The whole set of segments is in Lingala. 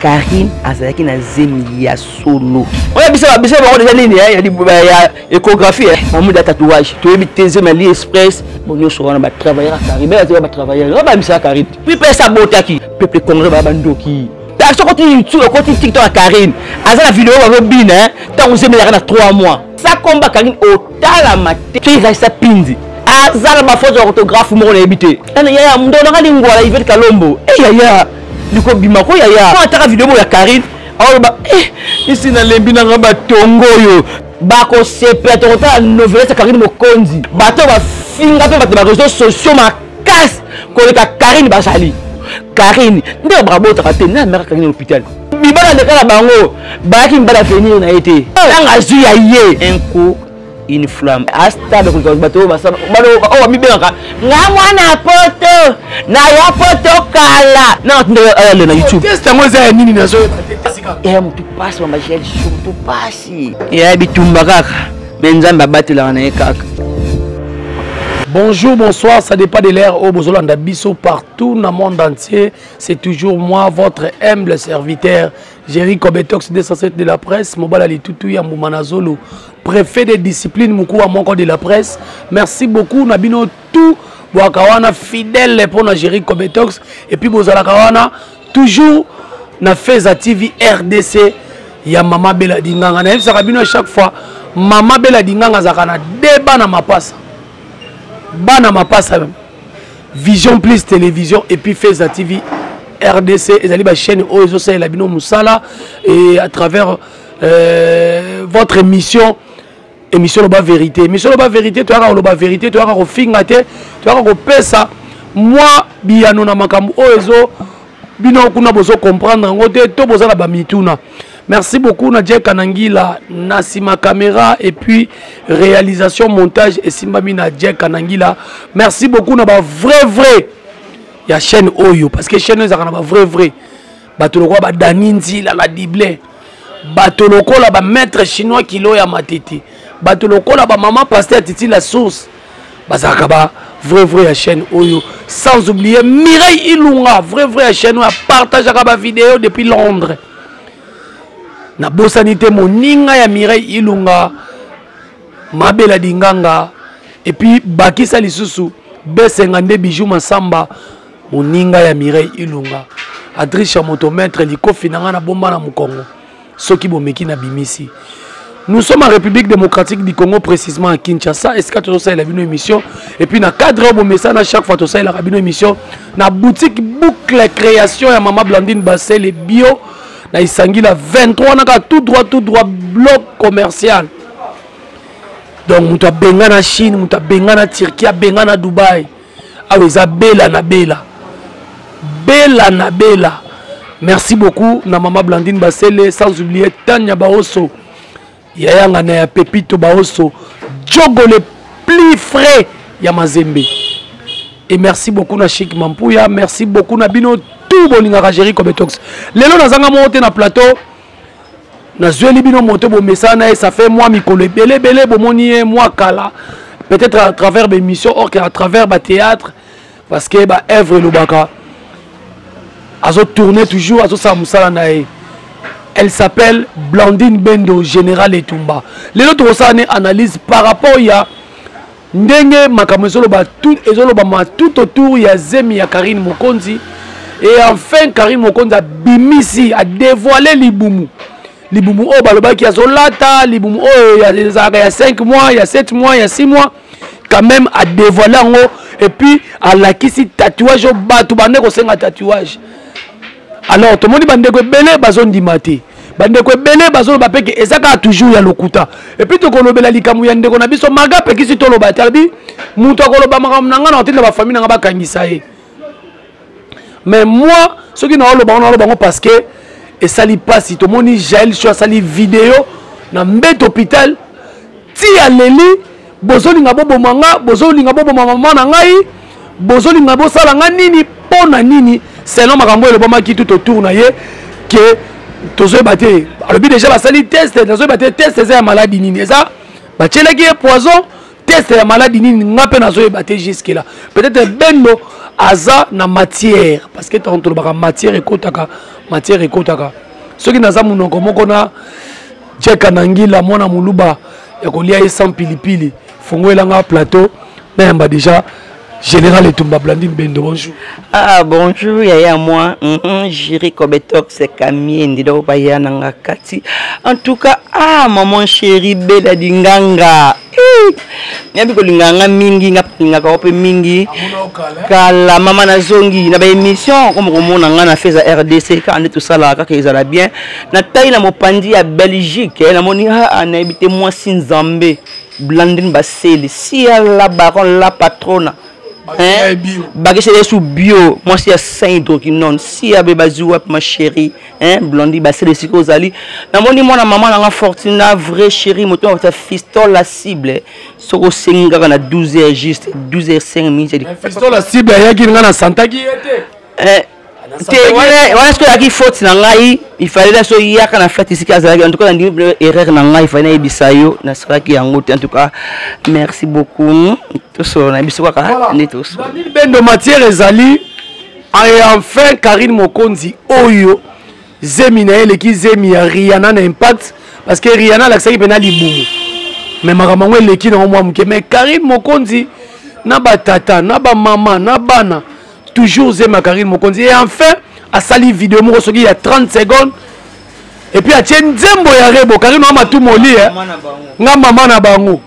Karine azalaki na zemi ya solo. Oya bisa déjà nini ya échographie mamu da tatouage. Tu es zemi Ali Express, bon nous serons ba travailleurs Karine, ba travailleurs. Ba bisa Karine. Puis pesa botaki, peuple congolais ba bandoki. Ta so côté YouTube, côté TikTok à Karine. Aza la vidéo va bien tant zemi ya na 3 mois. Ça combat Karine au tala maté. Tu es ça pindi. Azala ba faute orthographe mo na habité. Ana ya ndo na ngwala Yvette Kalombo. Ya Niko bimako ya. Quand ataka vidéo ya Karine, ba ici na lembi na ngamba tongo yo. Ba ko sepeta kota novelette ya Karine Mokonzi. Bato ba finga pe bato ba réseaux sociaux ma casse ko le Karine basali. Karine, nde bravo ta te na mère Karine l'hôpital. Bibala de kala bango, ba ki mbala venir na été. Nga zu ya ye. Un coup une flamme hasta de bateau basaba oh mi benga nga mwana poto na ya poto kala na ndele na YouTube test ngoza nini nazo mutu pasi mama Michel mutu pasi ya bitumba kaka benzamba batela na kaka. Bonjour, bonsoir, ça dépend de l'ère au Bozolanda Bisso partout dans le monde entier. C'est toujours moi, votre humble serviteur, Jerry Kobetox, 207 de la presse, Mobala Litoutou Yamoumanazolo, préfet des disciplines Moukou à mon corps de la presse. Merci beaucoup, Nabino tout, Boakawana fidèle pour Jerry Kobetox, et puis Bozalakawana, toujours na Feza TV RDC, ya Mama Bella Dinganga. Na Sarabino à chaque fois, Mama Bella Dinganga Zakana, débat na ma passe. Bana ma passe Vision Plus Télévision et puis Feza TV RDC et la chaîne Ozo Say Labino Moussala et à travers votre émission Loba Vérité. Émission Loba Vérité, tu as Loba Vérité, tu as au Fingate, tu as au Pesa. Moi, Biano na makambu Ozo bino kuna bozo comprendre ngote to boza la bamituna. Merci beaucoup Nadia Kanangila, Nassima Caméra et puis réalisation, montage et Simbami Nadia Kanangila. Merci beaucoup na ba vrai. Il y a chaîne Oyo parce que chaîne ça na ba vrai. Batoloko ba Daninzi la Diblé. Batoloko la ba maître chinois kilo ya matete. Batoloko la ba maman pasteur Titi la source. Bazaka ba vrai ya chaîne Oyo. Sans oublier Mireille Ilunga, vrai ya chaîne Oyo partage ba vidéo depuis Londres. Na bosanité moninga ya Mireille Ilunga Mabela Dinganga et puis Bakisa Lisusu B52 Bijou Masamba moninga ya Mireille Ilunga Adricha motomètre liko finanga na bomba na Mukongo soki bomeki na bimisi. Nous sommes en République démocratique du Congo, précisément à Kinshasa. Est-ce que tu as une émission? Et puis, dans le cadre de message, à chaque fois, tu as une émission. Dans la boutique Boucle Création, il y a Maman Blandine Bassé, les bio. Na isangi la 23 naka tout droit bloc commercial. Donc muta benga na Chine, muta benga na Turquie, benga na Dubaï. Aweza bela na bela. Bela na bela. Merci beaucoup na Maman Blandine Bassele, sans oublier Tanya Baoso. Yaya ngana ya Pepito Baoso. Djogo le plus frais ya Mazembe. Et merci beaucoup na Chic Mampouya, merci beaucoup na Bino tout bolinga Jerry Kobetox. Lelo nazanga monter na plateau. Na zueli bino monter bo mesana et ça fait moi mikolo belé bomoni moi kala. Peut-être à travers des émissions or qu'à travers ba théâtre parce que ba œuvre lobaka. Azo tourner toujours azo sa musala nae. Elle s'appelle Blandine Bendo Général Etumba. Lelo to ça une analyse par rapport ya ndenge makambo ezoloba tout autour ya Zemi ya Karine Mokonzi. Et enfin Karine Mokonzi a bimisi a dévoilé Libumu oh balobaki ya Zolata Libumu oh il y a 5 mois, il y a 7 mois, il y a 6 mois quand même a dévoilé en haut et puis à la kisi tatouage au batu bande ko senga tatouage. Alors tout le monde bande ko belé bazon dimate bande ko belé bazon ba peke ezaka toujours ya lokuta et puis to ko lobela likamu ya ndeko na biso maga pe kisi to loba tabi muto ko loba makam nanga na tinda ba famille nanga ba kangisa ye. Mais moi ce qui na loba parce que et ça li passe tout le monde Jaël sur ça li vidéo na mbet hôpital ti ya leli bozolinga bobo manga bozolinga bobo mama na ngai bozolinga bo sala nga nini pona nini selon makambo le boma ki tout autour na ye que tozo baté alobi déjà ba sali test tozo baté test ça maladie nini ça ba tchelaki poison test ya maladie nini nga pe nazo baté jusque là peut-être Bendo aza na matière parce que tant tolobaka matière ekotaka soki naza munoko moko na jeka nangila mwana muluba ya kolia ye sans pilipili fongoelanga plateau na yamba déjà Général Etumba Blandine Bendo, bonjour. Ah, bonjour, yaya moi. Jéri Kobetok, c'est Camille, Ndido Baya Nangakati. En tout cas, maman chérie, Bela Dinganga. Nyabi ko linganga mingi, ngapinga ko mingi. Kala mama na zongi, na ba émission, comme on a fait à RDC, quand tout ça là, quand ils allaient bien. Na taille na mopandi à Belgique, na moni na habité moi Sinzambe. Blandine Basseli, si elle la baronne la patronne. Bagage sous bio, moi c'est Saint-Hydroquinone, si abe bazou ma chérie, Blondie Bassé de Siko Zali. Na moni moi na maman na Fortuna vrai chérie, moto ta fiston la cible. Soko senga na 12h juste 12h05 minutes. Fiston la cible ya ki nga na Santa qui était. Voilà ce que la faute na ngai, il fallait la so yaka na fête ici en tout cas na erreur na ngai, il fallait bisayo na sala ki yango en tout cas. Merci beaucoup. Tous on a biso ka ni tous. Daniel Bendo matière ezali et enfin Karine Mokonzi oyo zemi na ele ki zemi ya Rihanna na impact parce que Rihanna la saki pena libumu. Mais maramango ele ki na mwa mke mais Karine Mokonzi na batata na ba mama na bana toujours zema Karine Mokonzi et enfin a sali vidéo moko soki ya 30 secondes et puis a tien nzembo ya rebo Karine mama tout moli nga mama na bango.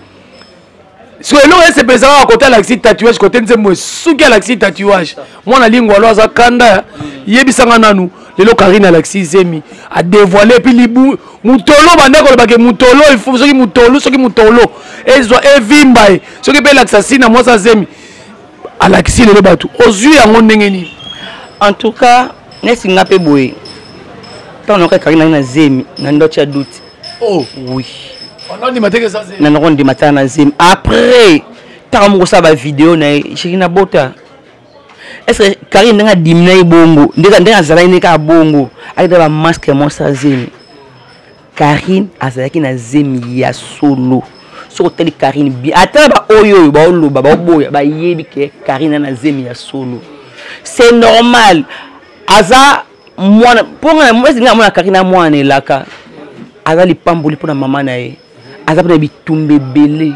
So elo ese pesa à côté l'axi tatouage côté nzembo soki à l'axi tatouage moi na lingwa lo za kanda yebisanga nanu lelo Karine Alexis zemi a dévoilé puis libu mutolo bandeko le bake mutolo il faut soki mutolo ezo evimba soki pe l'axasine moi ça zemi Alexis lelo batu ozui yango ndenge ni en tout cas nesi ngape boye tant on Karine na zemi na ndocha doute oh oui on dit matin que ça zemi na ronde matin na zemi après tant mo ça ba vidéo na chikina bota. Est-ce que Karine n'a diminué bongo? Ndeka zalaine ka bongo. Aïda ba masque mo sa zemi. Karine azalaki na zemi ya solo. So teli Karine bi. Ata ba oyo ba oloba ba boya ba yebi ke Karine na zemi ya solo. C'est normal. Aza mwana ponga mwezi nga mwana Karine mwana elaka. Aza lipamboli pona mama na ye. Aza pona bitumbe belé.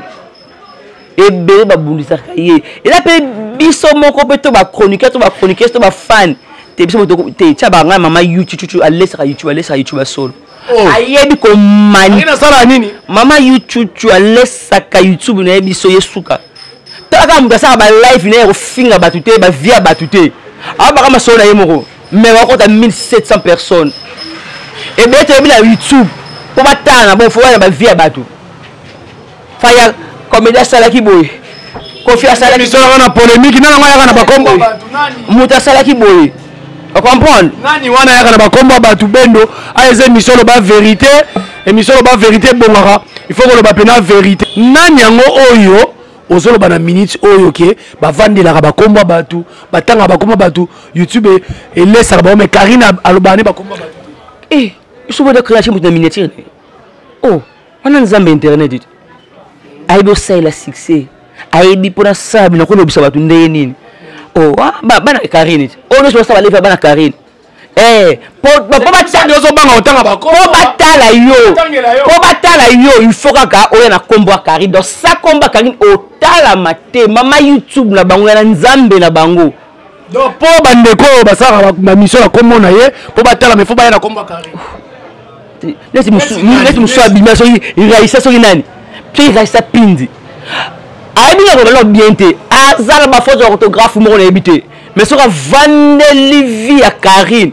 Et bébé ba bundisa kaye et là pe biso moko pe to ba chroniqueur to ba fan te biso te tia ba nga mama YouTube YouTube solo ayebi ko mani na sala nini mama YouTube alesa ka YouTube na biso yesuka taka mudasa ba live na ko finga batute ba via batute aba kama solo na yemoko mais ba kota 1700 personnes et be te bi na YouTube po batana bo fo ba via batu faya comédien salaki boy confiance salaki so na polémique nana ngaya kana bakombo muta salaki boy on comprend nani wana ya kana bakombo batu bendo aeze misolo ba vérité et misolo ba vérité bongara il faut que le ba pena vérité nani yango oyo ozolo bana minutes oyo ke ba vandela ka bakombo batu batanga bakombo batu YouTube et laisse ba mais Karine alobane bakombo batu il faut de créer une miniature oh on a nzambe internet aibo sai la succès aibi pour ça bino ko lobisa batu ndeye nini oh bana Karine oh no so ça va bana Karine po batala yo zo banga otanga bako po batala yo il faut ka oya na kombo Karine donc ça komba Karine otala mate mama YouTube na bango na nzambe na bango donc po bandeko basara ba mission na kombo na ye po batala mais faut ba na kombo Karine laisse musu abima so il raisa so nani qui reste pindi aibi na ko bien te azala ba faute orthographe mo na habité mais so ka vande livi ya Karine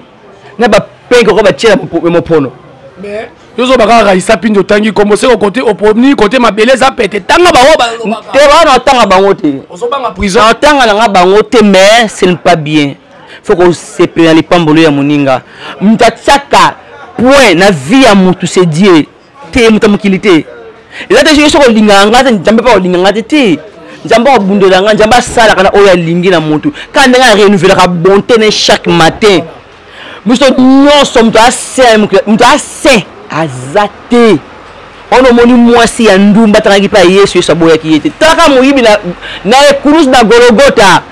na ba pego ko ba tiela mo pono mais yozo baka raisa pindi otangi comme c'est au côté oponi côté mabeleza pete tanga ba te ba na tanga bango te ozo banga prison tanga na bango te mais ce n'est pas bien faut qu'on se prenne les pambolo ya moninga mtataka point na vie ya mutu c'est Dieu te mutamukilité et là déjà je suis linganga njambe pa linganga te njamba obundela nga njamba sala kana oya lingi na mutu quand nga renouveler la bonté ne chaque matin muso nyonso mutu ase azate ono moni mwasi ya ndumba tangi pa Yesu saboya ki yete taka moyibi na kurus na Golgotha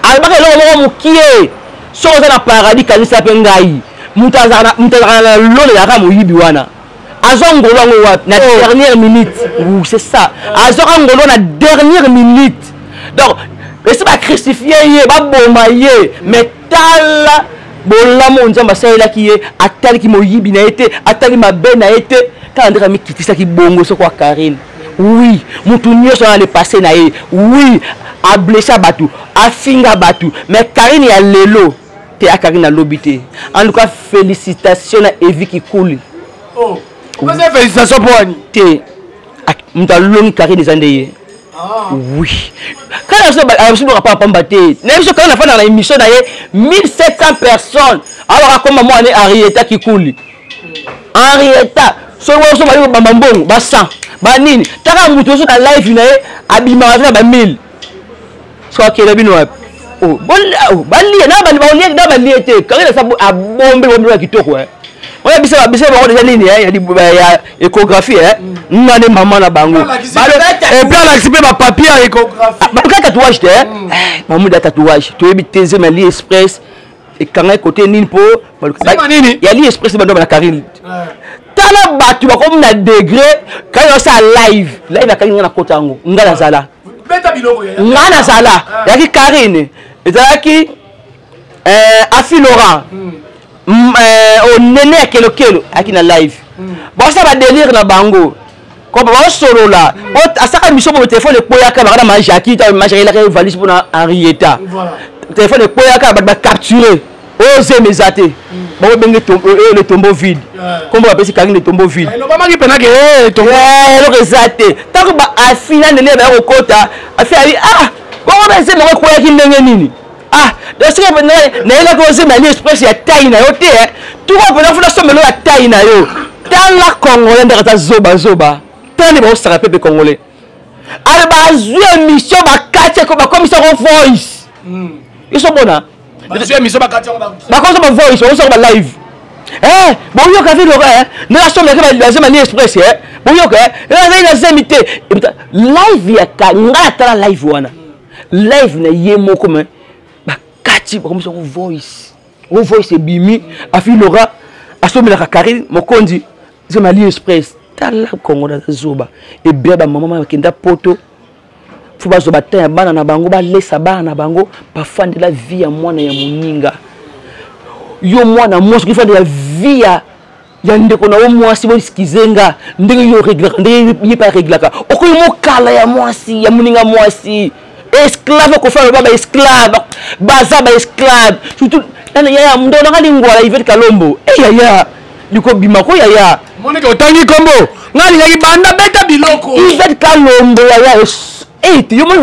alobaka eloko moko mokie soki oza na paradis kanisa mpe ngai moto azalaka na lolo yaka moyibi wana azwa ngolo yango wapi na dernière minute c'est ça azwaka ngolo na dernière minute donc esi bacrucifie ye baboma ye mais tala bolamu nzambe asalelaki ye atalaki moyibi na ye te atali mabe na ye te tala ndenge amikitisaki bongo soko ya Karine. Oui, moto nyonso na le passé na ye oui ablessa bato afinga bato mais Karine ya lelo te ya Karine alobi te. En tout cas félicitations na Evi Kikuli. Oh, félicitations pour Annie te moto alongi Karine ezande ye. Oui. Quand on a pas combattu, quand on a fait dans l'émission 1700 personnes. Alors comme moi on est Henrietta qui coule. Henrietta, ce qu'on se voit bambambong, bassan, banini. T'as un mouton sur la live une abîmant avec 1000. Soit qu'il a bien oh, bon, bali, na bali était. Quand il a ça a bombé qui toque ouais. On a bisa on déjà ligne il y a échographie ngane maman na bango et puis on accepté ma papier échographie ba ka tatouage te maman da tatouage to yebi teze ma li express et quand côté nini po il y a li express bando na Karine tala batu ba comme na degré quand on ça live na Karine na kotango ngala zala beta biloko ya ngana zala ya ki Karine ezalaki Afi Laurent au nene à kelo aki na live bon ça va délire na bango comme on solo là à ça mission pour le téléphone pour ya ka na ma Jackie ta ma Jackie la valise pour na Henrietta téléphone pour ya ka ba capturer oser mes athées bon benga le tombeau vide comme on appelle Karine le tombeau vide non pas qui pena que tombeau le resaté tant que ba afina nene ba okota afi ali bon on essaie de ko ya ki ndenge nini donc ce que na ko se mali express ya taille na yo te tout va venir faire somme la taille na yo dans la congolais ndaka zoba tani ba osaka pepe congolais ale ba zue mission ba katia ko ba commission voice ils sont bona ba zue mission ba katia ba ko ba voice on sort ba live bon yo ka vi lora na la somme ka ba mali express bon yo ka na zemité live ya ka ngala tala live wana live na yemo comme comme ça on voice et bimi Afi Laurent assomme la Karine mokondi c'est Mali Express tala Congo da zoba et bien ba maman makenda poto faut ba zoba ta bana na bango ba lesa bana na bango ba fande la vie ya mwana ya moninga yo mwana moso ki fande la vie ya ndeko na mwasi bo skizenga ndenge yo régler ndenge yi pas régler ka okoyi mo kala ya mwasi ya moninga mwasi esclave ko fa baba esclave baza ba esclave surtout nana ya ndo na lingwa la Yvette Kalombo ya liko bima ko ya monika otangi kombo ngani ngaki banda beta biloko Yvette Kalombo ya yo mo na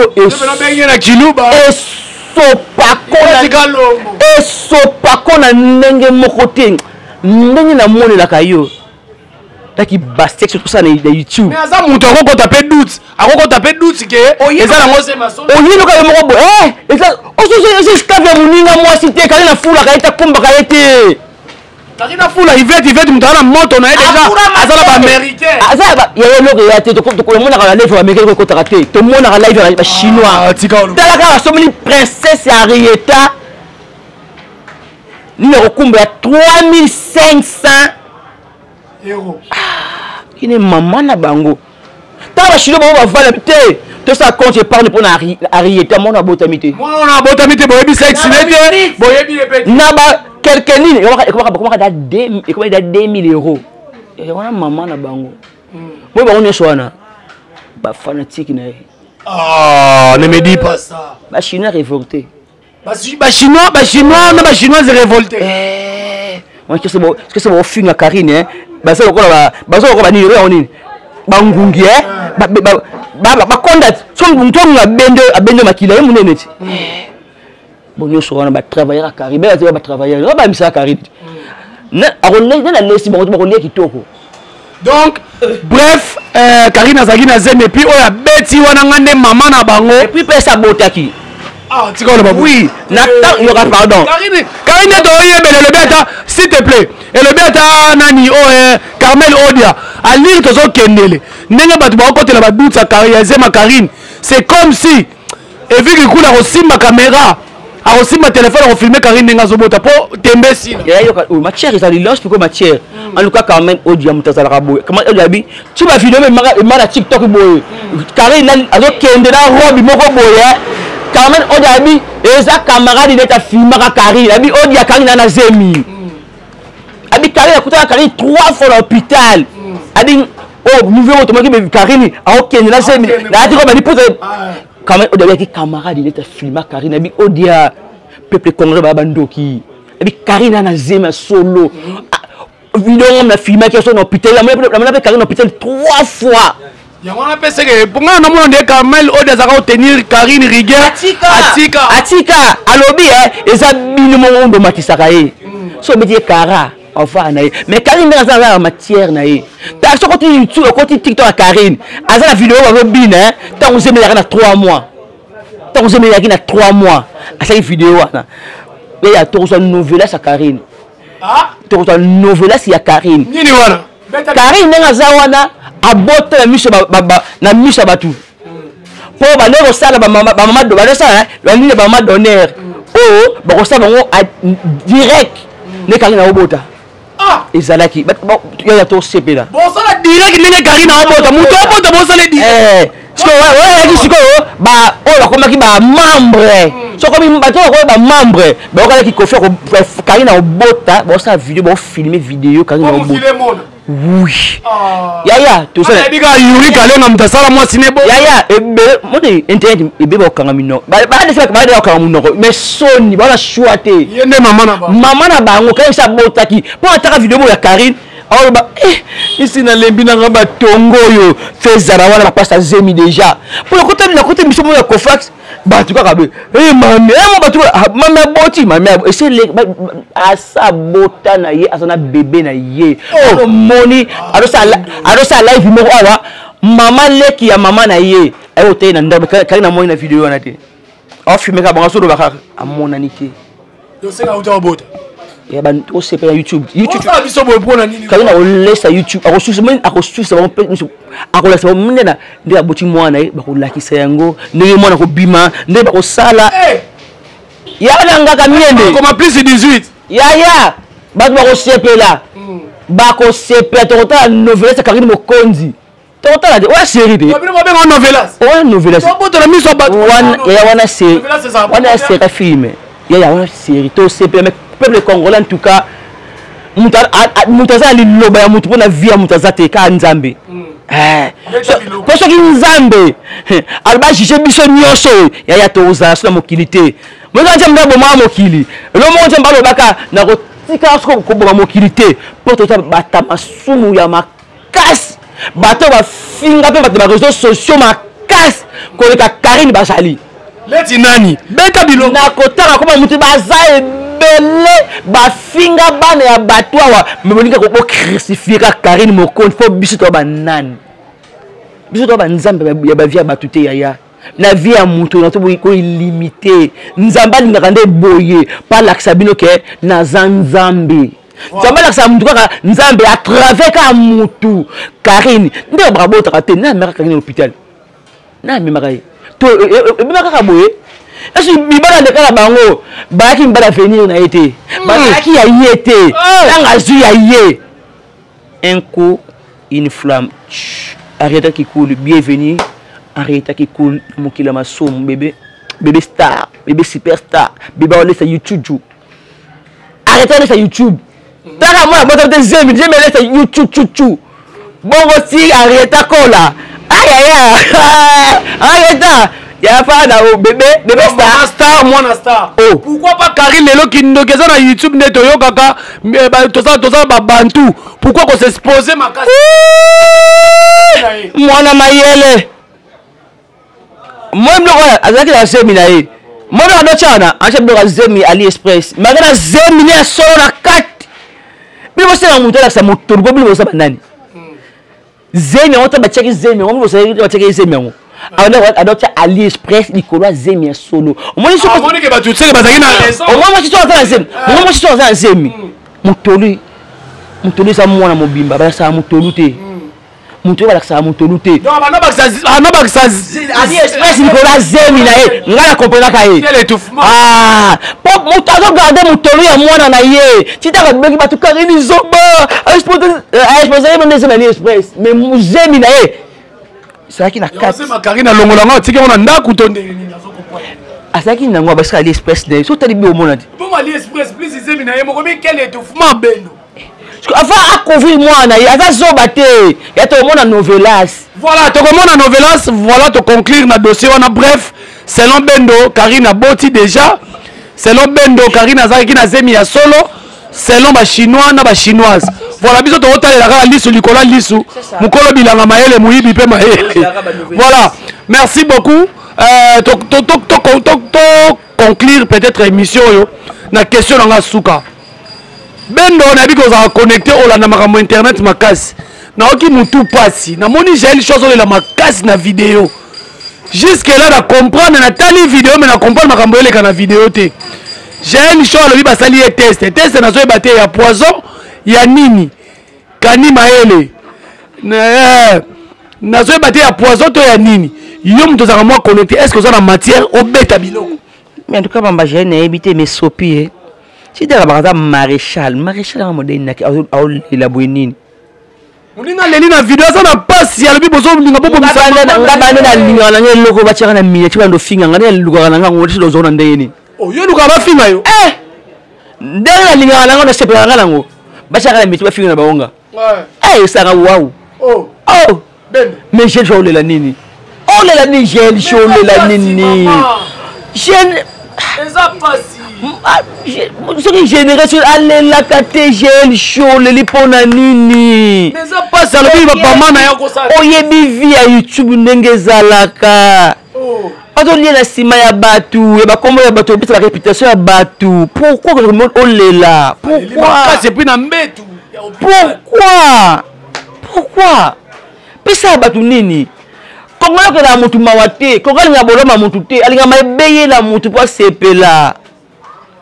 bengi na kiluba esopakona ndenge moko te ndenge na moni la kayo taki bastek tout ça na YouTube mais aza muto akoko taper doute ke eza na ngose maso oyino ka moko bo eza oso esclave muninga mwasi te kali na fula ka eta komba ka ete kali na fula Yvette muto na moto na déjà azala ba américain azala ya eloko ya te to ko mona ka live américain ko traité to mona ka live ba chinois tala ka someli princesse Henrietta ni ko kumba 3500 euros. Il est maman na bango. Tant que chino ba vala te. Tout ça compte épargne pour na Henrietta mon abotamité. Mon abotamité boyebi sexe nete. Boyebi epeti. Na ba quelqu'un ni comment da 2000 euros. Et on maman na bango. Moi ba on est soana. Ba fanatique na. Ne me dis pas ça. Ba chinois révolté. Ba chinois na ba chinois révolté. Est-ce que c'est bon film à Karine hein? Bazo ko ba ni re oni bangungi ba condat so ntonga bende makila ye munene ti bon yo so na ba travailler à Karine ba travailler ba misa Karine na na lesi ba ko lie kitoko donc bref Karine azaki na zeme puis oya beti wana ngande mama na bango et puis pesa botaki oui, il y aura pardon. Karine le bêta, s'il te plaît. Et le bêta nani Carmel Odia. À lire que son kendele. N'est pas de côté la doute sa carrière, ma Karine. C'est comme si et vu que coule aussi ma caméra. aussi ma téléphone on filmer Karine Ngazobota pour tembe si matière ils allaient lancer pourquoi matière en tout cas quand même audio mutazala rabo comment audio bi tu vas vidéo même mara TikTok boy Karine azo kende na robe moko boy quand même audio bi eza camarade il est filmer Karine abi audio Karine na zemi abi Karine akuta Karine 3 fois à l'hôpital abi oh nouveau automatique Karine a kende na zemi na ati ko ba ni pote quand même audio qui camarade il est filmer Karine abi audio peuple congolais babandoki et puis Karine na zema solo vidéo on a filmé qui sont dans hôpital la m'a Karine hôpital 3 fois ya on a pensé que pour nga na mon de Kamel o des à tenir Karine rigueur atika alobi eza minimum on do matisaka ye so be dire Kara enfin na mais Karine dans la matière na ye ta so côté YouTube côté TikTok à Karine aza la vidéo va bien tant on se met na 3 mois tant on se met na 3 mois à cette vidéo là il y a tout ça nouvelle à Karine tout ça nouvelle à Karine nini wana Karine nga zawana abota na misha na misha batu po ba lero sala ba mama do ba sala la ligne ba mama d'honneur oh ba ko sala ngo direct ne Karine obota ezalaki il y a tout CP là bon ça direct ne Karine obota muto obota bon ça le dit ba oyo akomaki ba membre sokomi bato ba membre ba okala ki kofi Karine obota ba sa vidéo ba filmer vidéo Karine obota oui yaya to ça diga yuri kalenga mtasala moi sinebo yaya mode internet ebe ba okanga mino ba de ça ba de okanga mino mais soni ba la choité yende mama na bango ka sa botaki po ataka vidéo ya Karine alors bah ici na lembi na ngaba tongo yo fezara wana ba pasta zemi déjà pour le côté biso mo ya Kofax ba tu ka kabe mame ba tu mame boti mame ese le asa bota na ye asana bébé na ye o moni alo sa live mo awa mama leki ya mama na ye ay o te na ndabe Karine na moni na vidéo wana te o filmer ka bango so do ba ka amona nité yo senga uta bota ya ban o sepe na YouTube ça biso boy pona nini Karine o laisse YouTube akosusa ba pe akolasa mnena nde aboti mwana ba ko lakisa yango ndenge mwana ko bima nde ba ko sala ya nanga ka miende comme plus 18 ya ba ko sepela ba ko sepela to ta novelette sa Karine Mokonzi to ta de wa série de ba ba novelas o novelas to boto la miso ba wana série film ya wana série to sepela mais peuple congolais en tout cas mutaza liloba ya mutu pona via mutaza te ka nzambe ko soki nzambe alba jije biso nyonso ya toza so na mokili te moza nzambe boma mokili lo mo nzambe lobaka na ko tika so ko boma mokili te po to bata masumu ya makasi bato ba finga pe bato ba réseaux sociaux makasi ko le ka Karine basali leti nani beta bilo na kotaka koma mutu baza bele bafinga bana ya bato awa memonika ko crucifier Karine Mokonzi fo biso to banani biso to banzambe ya ba via bato te ya na vie ya mutu na to ko illimité nzamba lingaka nde boye pa lakisa bino ke na nzambe nzamba lakisa mutu kaka nzambe à travers ka mutu Karine nde brabota te na mera Karine hôpital na memaka to memaka ka boye est-ce que bibala de kala bango baki mbala venir na été baki ya yete nga zu ya yé un coup une flamme arrête qui coule bienvenue arrête qui coule mokila masom bébé star bébé superstar bébé on laisse YouTube arrête de YouTube là moi moi de j'aime laisse YouTube bongo si arrête kola arrête ya fana o bébé star mwana star pourquoi pas Karine lelo kindokeza na YouTube ne to yokaka toza ba bantu pourquoi ko s'exposer makasi mwana mayele moi mloko azaki na zemi na ye moi na ndo chana acha mloko zemi AliExpress magana zemi ni solo na kati bibo sema mutu la sa mutu ko bibo sa banani zemi on ta ba check zemi on bibo sa ba check zemi on adopte AliExpress Nicolas Zemi solo moi je pense que ba tu sais bazaki na raison moi je suis en Zemi moi je suis en Zemi mutoli sa mwana mobimba ba sa mutolu te mutu ba laksa mutu luté non anabakisa Ali Express Nicolas Zemi na ye ngala comprendre ka ye quel étouffement po mutu azo garder mutolu ya mwana na ye titaka beki batu Karine Zoba exposé mon deuxième Ali Express mais Zemi na ye c'est qui na 4 c'est ma Karine alongolanga tiki on ndaku tonde ni nazo comprendre asaki nango basika Ali Express ne so tali bi o mona bon Ali Express plus Zemi na ye moko mais quel étouffement bendo avant à couvrir moi na ya za zoba te ya to mona novelas voilà to mona novelas voilà to conclure na dossier on a bref selon Bendo Karine a boti déjà selon Bendo Karine azaki na Zemi ya solo selon ba chinois na ba chinoise voilà biso to otalela ka lisu likola lisu mukolo bilanga maele muyibi pe maele voilà merci beaucoup to conclure peut-être émission yo na question nga suka Bendo on a dit qu'on a connecté au landa makambo internet makasi na oki mutu pasi na moni j'ai une chose la makasi na vidéo jusque là na comprendre na tali vidéo mais na comprendre makambo ele kana vidéo te j'ai une chose le biba sali test na zo baté ya poison ya nini kani maele na zo baté ya poison to ya nini yo mutu za moi connecté est-ce que ça na matière au beta biloko mais en tout cas bamba j'ai na éviter mes sopi si tu as maréchal à modèle qui a la bouinine. On est dans la vidéo, ça n'a pas si elle a besoin de nous. ce qui génération allez la KTGL show le lipona nini mais ça passe à l'objet pas maman na yako ça oyebi via YouTube ndengezalaka Quand on lit la cima ya batu, et bah comment ya batu, la réputation ya batu. Pourquoi le monde on est là? Pourquoi? C'est plus nambetu. Pourquoi? Pesa batu nini? Comment que la mutu mawate? Comment la boloma mutu te? Alinga maibeye la mutu pour sepela.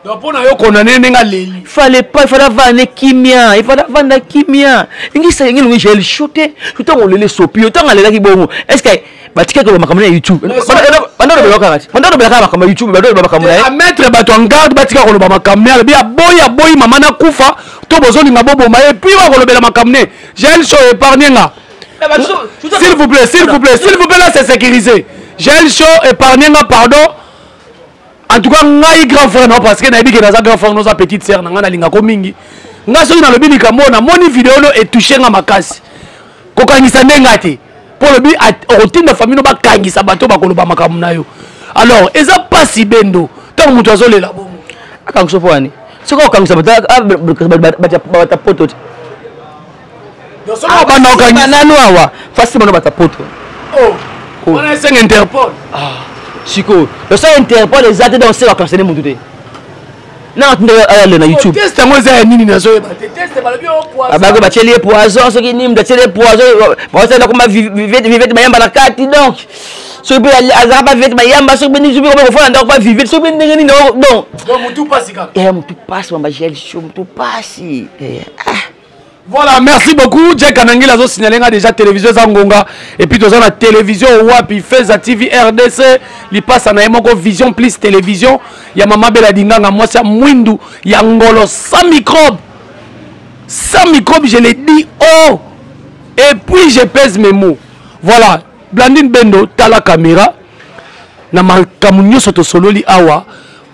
Donc pour nayo condamner nenga leli. Il fallait vendre kimia, il fallait vendre kimia. Ingi sa ingi lungi gel shooter, tout on le sopi, tout on le ki bongo. Est-ce que batika ko makamana YouTube? Bando be lokati. Bando be lokati makamana YouTube, bando be makamana. A mettre bato en garde batika ko makamana, bi boy mama na kufa, to bozoli nga bobo ma et puis wa ko le makamane. Gel show épargner nga. S'il vous plaît, là c'est sécurisé. Gel show épargner nga, pardon. En tout cas, ngai grand frère non parce que na dit que na grand frère nos petite sœur na linga ko mingi. Nga so na lobi likamona moni vidéo no et toucher nga makasi. Ko kangisa ndenga te. Pour le bi routine de famille no ba kangisa bato ba ko loba makamuna yo. Alors, eza pas si bendo. Tant muto azolela bongo. Akangso poani. Soko kangisa bata poto. Donc so ba na kangisa nanu awa. Facilement bata poto. Oh. On a 5 Interpol. Chico, le seul Interpol les aide dans ces cancer mon tout. Non, tu aller na YouTube. Teste moi ça nini na zo. Teste ba le bio poison. Abago ba tcheli poison, ce qui nim de tcheli poison. Bon ça comme vivre mayamba la carte donc. Ce bi azaba vivre mayamba, ce bi ni zubi comme faut donc pas vivre. Ce bi ni non. Donc mutu passe quand. Mutu passe mamba gel show mutu passe. Voilà, merci beaucoup. Jack Kanangila zo signalé déjà télévision Zangonga et puis dans la télévision Wapi Feza TV RDC, li passe na yemoko Vision Plus télévision, ya mama Beladinga nga moi c'est Mwindu, ya ngolo sans microbe. Sans microbe, je l'ai dit oh. Et puis je pèse mes mots. Voilà, Blandine Bendo ta la caméra. Na makamunyo soto sololi awa.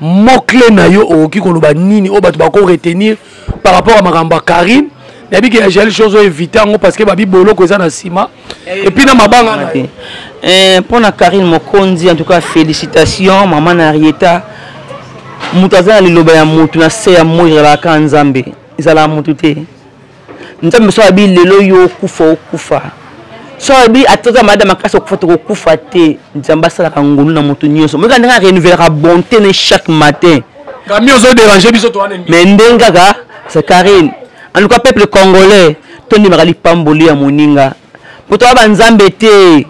Mokle na yo oki koloba nini o batu ba ko retenir par rapport à Maramba Karine. Il y a des choses à éviter parce que babi bolo koza na sima et puis na mabanga pour la Karine Mokonzi en tout cas félicitations maman Narieta mutaza li loba ya mutu na se ya moira la kanzambe izala mutu te nzambe so abi lelo yo kufa so abi atoza madame makasa kufa te nzamba sala kangulu na mutu nyoso meka ndanga renouveler la bonté chaque matin camion zo déranger biso to anen mais ndenga ka c'est Karine. En tout cas, peuple congolais, Tony Marali Pamboli à Moninga. Pour toi, Banzambe te,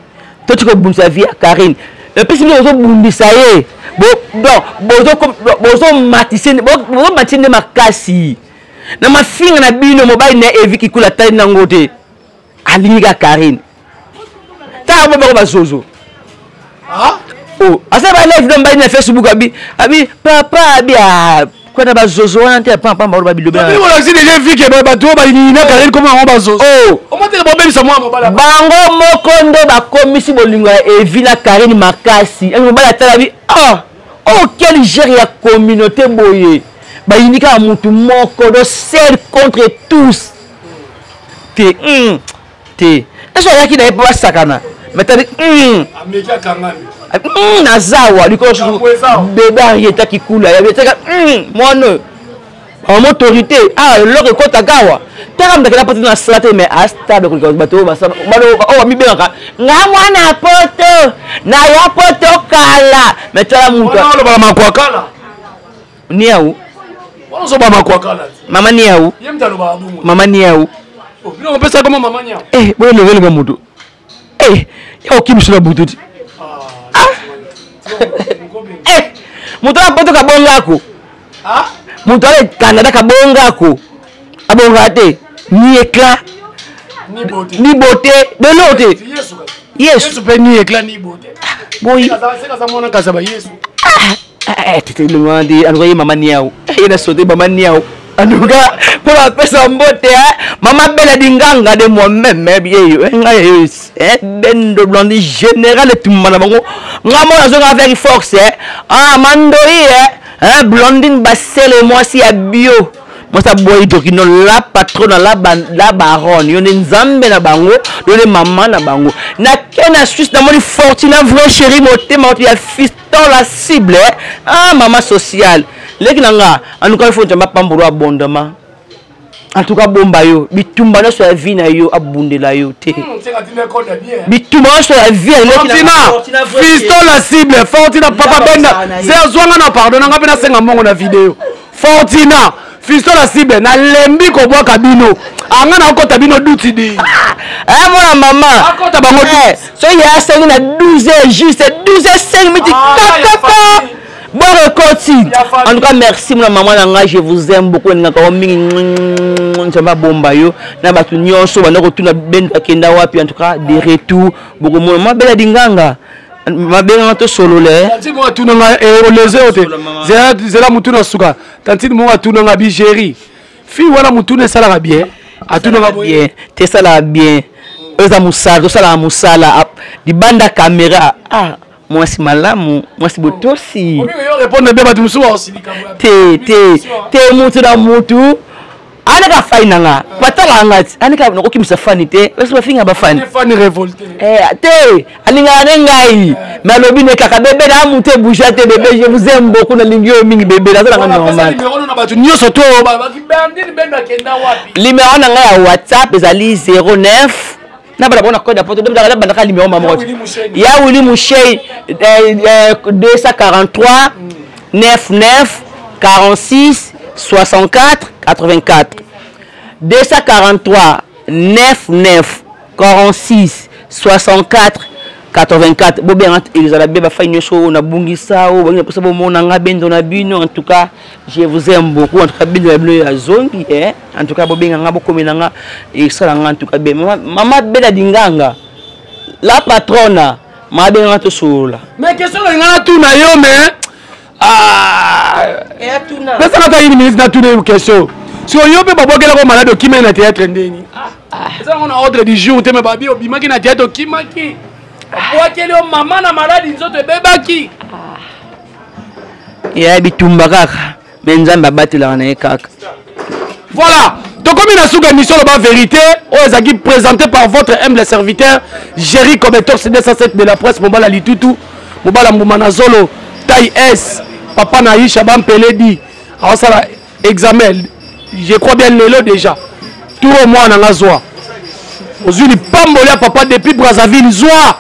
toi tu peux bouger vie à Karine. Le plus simple, c'est que ça y est. Bozo matisse, bozo matine ma kasi. Na ma fille na bino mobile na evi qui coule la taille n'angote. Alinga Karine. ah bon ba zozo ah oh asa ba live dans ba Facebook abi papa abi quoi na ba zozo wana te papa ba bilo ba oui voilà c'est déjà vu que ba to ba ni na Karine comment on ba zozo oh on monte ba bem sa moi mobala bango mokondo ba komisi bolingo e vila Karine makasi e mobala tala bi ah oh quel gère ya communauté boye ba inika mutu moko do seul contre tous te eso yaki na epa sakana metali amekia kangami nazawa likolo bébé arieta kikula ya betaka mono en autorité ah loko kota gawa taka mtakela poti na slate mais astable ko bato basa balo mi benga nga mwana poto na ya poto kala metala mutu wana ba makwakala ni au wana so ba makwakala mama ni au yemtalo ba abumu mama ni au bino on pesa comment maman nya bo level ga mutu yo kimsula bututi mutu apoto kabongako mutu ale Canada kabongako abonga te ni éclat ni beauté de l'autre Yesu pe ni éclat ni beauté boy ça mona kasaba Yesu tete le mandi anoye mama niao ina sote mama niao anuga pour la pesa mbote mama bela dinganga de moi-même bien nga yo bendo blondie général tout mana bango ngamo nazo avec force mandoi blondine basele moi si a bio moi ça boy dokino la patronne la baronne yo nzambe na bango yo maman na bango na kena Suisse na moni fortuna vrai chéri motema ya fiston la cible maman sociale leki nanga anuka faut jamba pambolo abondama en tout cas bomba yo bitumba na so ya vie na yo abundela yo te bitumba so ya vie fortuna fiston la cible fortuna papa benda c'est zwanga na pardon nga pena senga mongo na vidéo fortuna fiston la cible na lembi ko bwa kabino anga na okota bino duti di mona mama akota bango so ya sengi na 12 juste 12 5 miti kaka bon récolte en tout cas merci mon maman nanga je vous aime beaucoup ngaka mingi nzamba bomba yo na batu nyonso bana ko tuna ben akenda wapi en tout cas des retours beaucoup mon maman bela dinganga ma benga to solo le tanti mo tuna nga oleze ote zela mutuna suka tanti mo tuna nga bigérie fi wala mutuna sala bien atuna nga bien te sala bien eza musala to sala musala di banda caméra moi si malamu moi si botosi répondre bien batu musu aussi te mutu na mutu anaka faina nga patala ngati anika nokokimisa fani te basi bafinga bafani fani révolté te alinga ngai malobi ne kaka bébé na mutu bouger te bébé je vous aime beaucoup na lingio mingi bébé na zala normal numéro na batu nyoso to ba kibandini benda kenda wapi numéro na nga ya WhatsApp ezali 09 na bala bona code apoto donc la banda numéro maman ya Willy Mouchey 243 99 46 64 84 243 99 46 64 84 bobé Elisabeth beba fagne show na bungisa o bangi posa bomona nga bendo na bino en tout cas je vous aime beaucoup en tout cas bino bleu ya zongi en tout cas bobé nga bokomena nga et ça nga en tout cas maman bela dinganga la patronne ma benga to sola mais question nga tout na yo mais et atuna mais ça na ta une minute na tout na question si yo pe babokela ko malade ki mena théâtre ndeni ça on a ordre du jour te me babi obimaki na théâtre kimaki wakeli o mama na maladi nzoto bebaki ya bitumba kaka mais nzamba batela na ye kaka voilà donc comme il a sous émission la vérité aux qui présenté par votre humble serviteur Jerry Kobetok CD107 de la presse Mobala Litutu Mobala Moumanazolo taille S papa Naïcha Bampeledi alors ça examen je crois bien lelo déjà tout au moins na zoa ozuli pambolia papa depuis Brazzaville zoa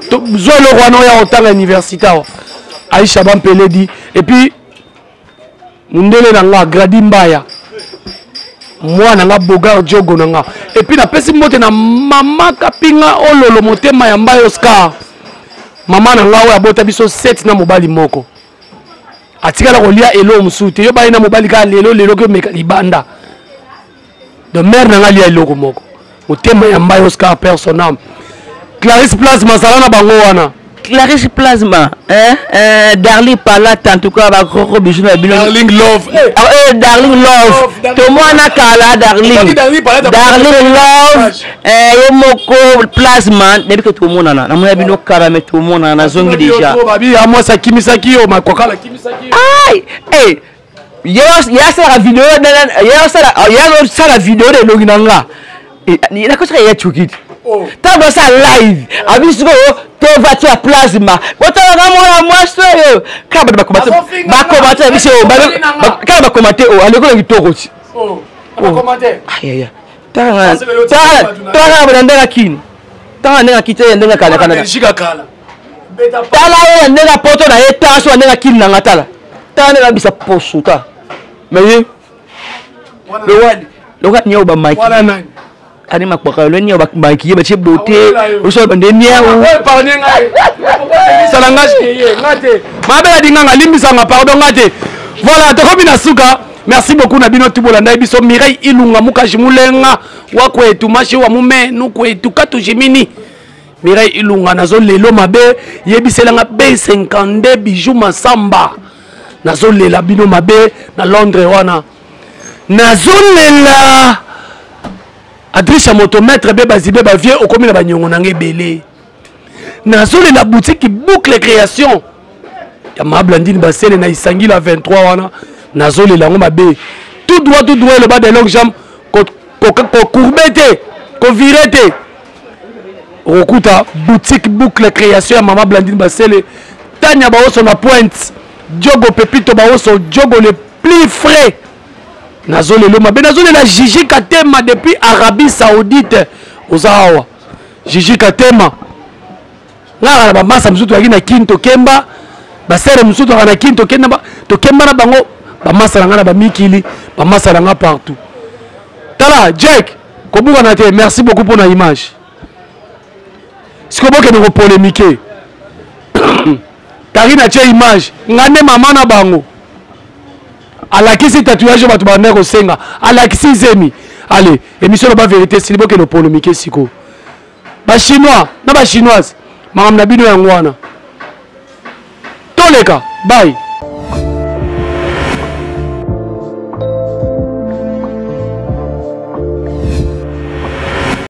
zoa le roi no ya autant universitaire Aïcha Bampeledi et puis mundele nanga Gradi Mbaya moi nanga Bogar Diogo nanga et puis na pesi mote na mama kapinga ololo motema ya Mbaye Oscar mama nanga oya bota biso 7 na mobali moko atikala kolia elo musute yo baina mobali ka lelo ke meka libanda de mère nanga lia eloko moko motema ya Mbaye Oscar personnel Clarisse Plasma salana bango wana. Clarisse Plasma, Darling Palata, en tout cas, Darling Love. Darling Love. Tout le monde a kala Darling. Darling Love. Yomoko Plasma. Depuis que tout le monde a, na mona bino kala mais tout le monde a zongi déjà. À moi ça kimisaki yo makoka la kimisaki. Aïe, hey. Il y a ça la vidéo, il y a ça la vidéo de Loginanga. Il y a quoi ça y a chukit. Tant que ça live, abiso to voiture Plasma. Botala na moi soyo. Kaba ba commenter biso ba commenter o aleko na kitoko ti. Ba commenter. Aïe. Tanga ndanga kin. Tanga ndanga kite ndanga kala kana. Shika kala. Tala ndanga poto na eta so ndanga kin na ngatala. Tanga ndanga bisa posuta. Mais le roi n'y a pas de voilà nani ani makpaka le n'y a pas de maquillé ba beauté au sol bande nia ou parler ngai salangage ngate mabela dinganga limbisanga pardon ngate voilà to komi na suka merci beaucoup na bino tubolanda biso Mireille Ilunga mukaji mulenga wako etu mashi wa mume nuko etu katu jimini Mireille Ilunga nazo lelo mabe yebiselanga B52 bijoux masamba nazo lela bino mabe na Londres wana nazo lela Adrissa motomètre be bazibe ba vieux okomi na banyongo nange belé nazo lela boutique boucle création ya mablandine basele na isangi la 23 wana nazo lela ngo mabe tout droit le bas des longues jambes ko courbete ko virete okuta boutique boucle création ya mama blandine basele tanya baoso na pointe Diogo Pepito baoso Diogo le plus frais nazole le mabe nazole la Gigi Katema depuis Arabie Saoudite ozawa Gigi Katema ngara ba masa msutu akina kinto kemba basere msutu akana kinto kemba to kemba na bango ba masa ngana ba mikili ba masa nga partout tala Jack kobuka na te merci beaucoup pour la image sikoboke ngo polémique Karina tche image ngane mama na bango alakisi tatouage batu bande ko senga alakisi zemi allez émission ba vérité silibo ke no polémique siko ba chinois na ba chinoise mama na bino yango wana toleka bye.